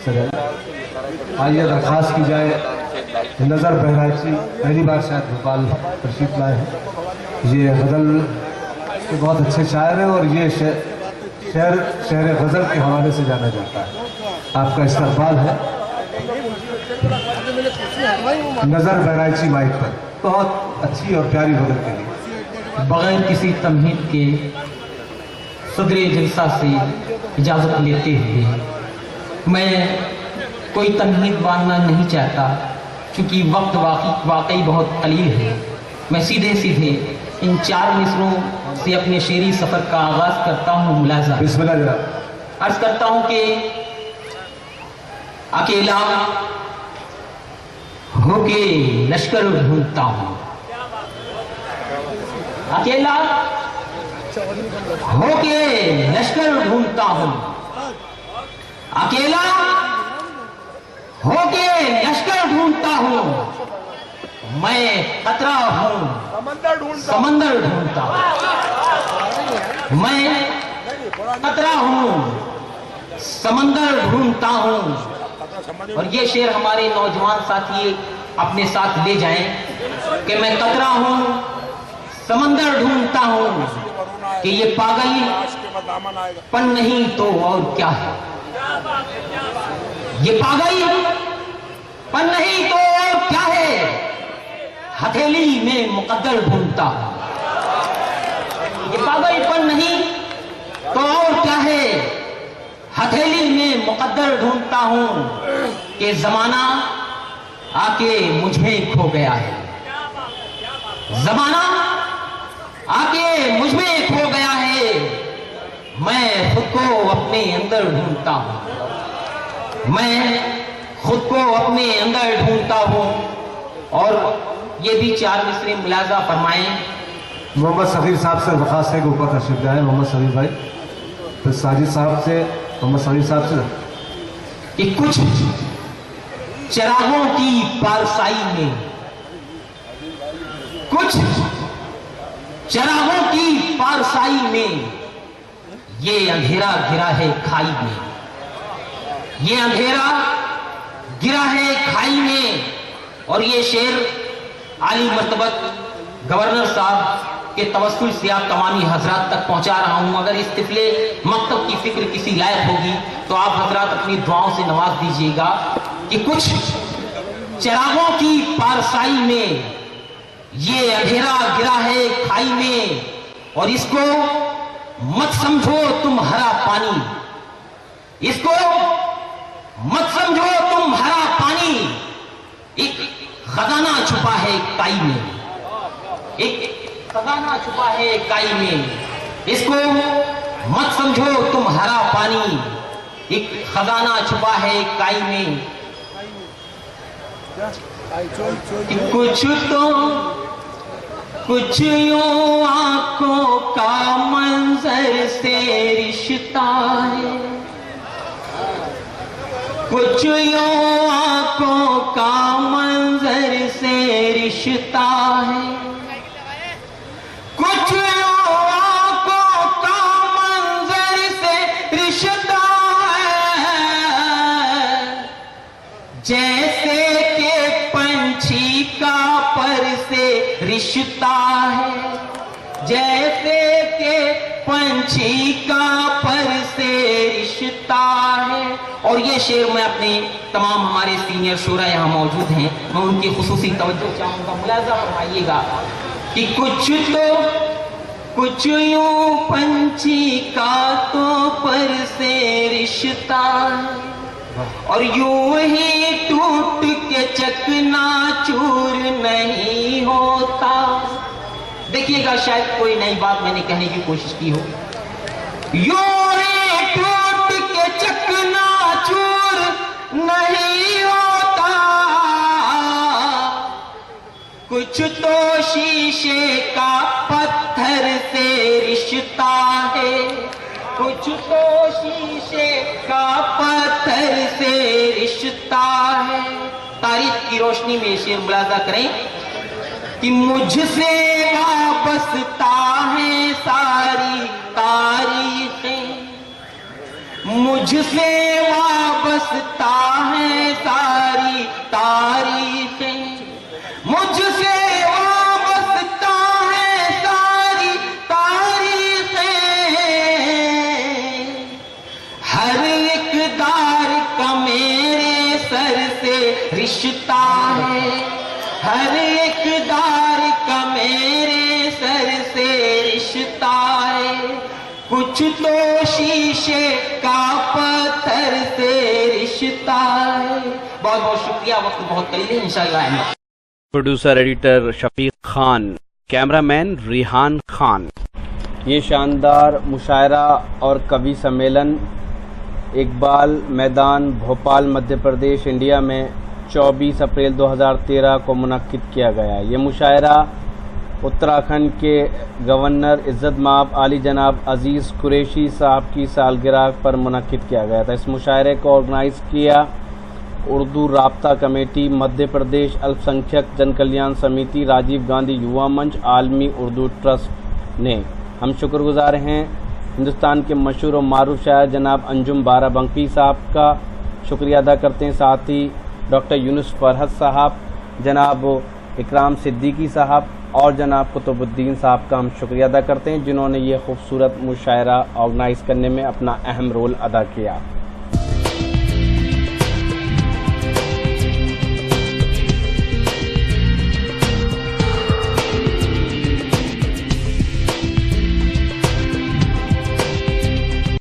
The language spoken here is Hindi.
सजाया। आइए दरख्वास्त की जाए, नज़र बहराइची पहली बार शायद भोपाल तशरीफ लाए हैं। ये गज़ल के बहुत अच्छे शायर हैं और ये शहर गज़ल के हवाले से जाना जाता है। आपका इस्तकबाल है। नज़र बहराइची माइक पर बहुत अच्छी और प्यारी गज़ल के लिए। बगैर किसी तमहीद के सदरे जलसा से इजाज़त लेते हुए मैं कोई तमहीद बांधना नहीं चाहता, क्योंकि वक्त वाकई बहुत कलील है। मैं सीधे सीधे इन 4 मिसरों से अपने शेरी सफ़र का आगाज़ करता हूँ। मुलाज़ा बिस्मिल्लाह जनाब। अर्ज़ करता हूँ कि अकेला होके लश्कर ढूंढता हूँ, अकेला होके लश्कर ढूंढता हूँ, अकेला होके लश्कर ढूंढता हूँ। मैं खतरा हूँ, समंदर ढूंढता हूँ। मैं खतरा हूँ, समंदर ढूंढता हूँ। और ये शेर हमारे नौजवान साथी अपने साथ ले जाएं कि मैं कतरा हूँ, समंदर ढूंढता हूँ, कि ये पागल पन नहीं तो और क्या है। ये पागल पन नहीं तो और क्या है, हथेली में मुकद्दर ढूंढता हूँ। ये पागलपन नहीं तो और क्या है, हथेली में मुकद्दर ढूंढता हूँ, कि जमाना आके मुझ में खो गया है। जमाना आके मुझ में खो गया है। मैं खुद को अपने अंदर ढूंढता हूँ, मैं खुद को अपने अंदर ढूंढता हूँ। और ये भी 4 मिसरे मुलाजा फरमाएं। मोहम्मद सगीर साहब से दरख्वास्त है कि ऊपर तशरीफ जाए। मोहम्मद सगीर भाई, फिर साजिद साहब से, मोहम्मद सगीर साहब से। कि कुछ चिरागों की पारसाई में, कुछ चिरागों की पारसाई में ये अंधेरा गिरा है खाई में, ये अंधेरा गिरा है खाई में। और ये शेर आली मर्तबत गवर्नर साहब के तवस्सुल से आप तमामी हजरात तक पहुंचा रहा हूं। अगर इस तिफले मकतब की फिक्र किसी लायक होगी तो आप हजरात अपनी दुआओं से नवाज दीजिएगा। कि कुछ चिरागों की पारसाई में ये अंधेरा गिरा है खाई में, और इसको मत समझो तुम हरा पानी, इसको मत समझो तुम हरा पानी, एक खजाना छुपा है काई में, एक खजाना छुपा है काई में। इसको मत समझो तुम हरा पानी, एक खजाना छुपा है काई में। कुछ यूं आंखों का मंजर से रिश्ता है, कुछ यूं आंखों का मंजर से रिश्ता है, कुछ यूं आंखों का मंजर से रिश्ता है, जैसे के पंछी का पर से रिश्ता है, जैसे के पंछी का पर से रिश्ता है। और ये शेर मैं अपने तमाम हमारे सीनियर शोरा यहाँ मौजूद हैं, मैं उनकी खुसूसी तवज्जो चाहूँगा। मुलाज़ा फरमाइएगा कि कुछ यूं पंछी का तो पर से रिश्ता है, और यूं ही टूट के चकनाचूर नहीं होता। देखिएगा, शायद कोई नई बात मैंने कहने की कोशिश की हो। यूं ही टूट के चकनाचूर नहीं होता, कुछ तो शीशे का पत्थर से रिश्ता है, कुछ तो शीशे का पत्थर से रिश्ता है। तारीख की रोशनी में शेर मुलाजा करें कि मुझसे वाबस्ता है सारी तारीखें, मुझसे वाबस्ता वाबस्ता है सारी तारीखें, मुझसे वाबस्ता है सारी तारीखें। हर एक दार का मेरे सर से रिश्ता है, हर एक दार का मेरे सर से रिश्ता है। कुछ तो शीशे का पत्थर से रिश्ता है। बहुत बहुत शुक्रिया, वक्त बहुत करीब है, इंशाअल्लाह। Producer editor Shafiq Khan, cameraman Rihan Khan. ये शानदार मुशायरा और कवि सम्मेलन इकबाल मैदान भोपाल मध्य प्रदेश इंडिया में 24 अप्रैल 2013 को मुनक्किद किया गया। ये मुशायरा उत्तराखंड के गवर्नर इज़्ज़त माब आली जनाब अजीज़ कुरैशी साहब की सालगिरह पर मुनक्किद किया गया था। इस मुशायरे को ऑर्गेनाइज़ किया उर्दू राब्ता कमेटी, मध्य प्रदेश अल्पसंख्यक जन कल्याण समिति, राजीव गांधी युवा मंच, आलमी उर्दू ट्रस्ट ने। हम शुक्रगुजार हैं हिंदुस्तान के मशहूर और मारूफ शायर जनाब अंजुम बाराबंकी साहब का शुक्रिया अदा करते हैं। साथ ही डॉक्टर यूनुस फरहत साहब, जनाब इकराम सिद्दीकी साहब और जनाब कुतुबुद्दीन साहब का हम शुक्रिया अदा करते हैं, जिन्होंने ये खूबसूरत मुशायरा ऑर्गेनाइज़ करने में अपना अहम रोल अदा किया।